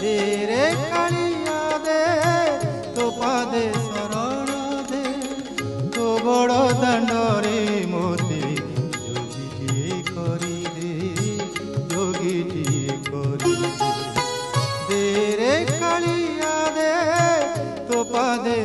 रे कालिया दे तो पादे शरण दे तो बड़ दांडरे मोते जोगीटिए करी दे जोगीटिए करी दे रे कालिया दे तो पादे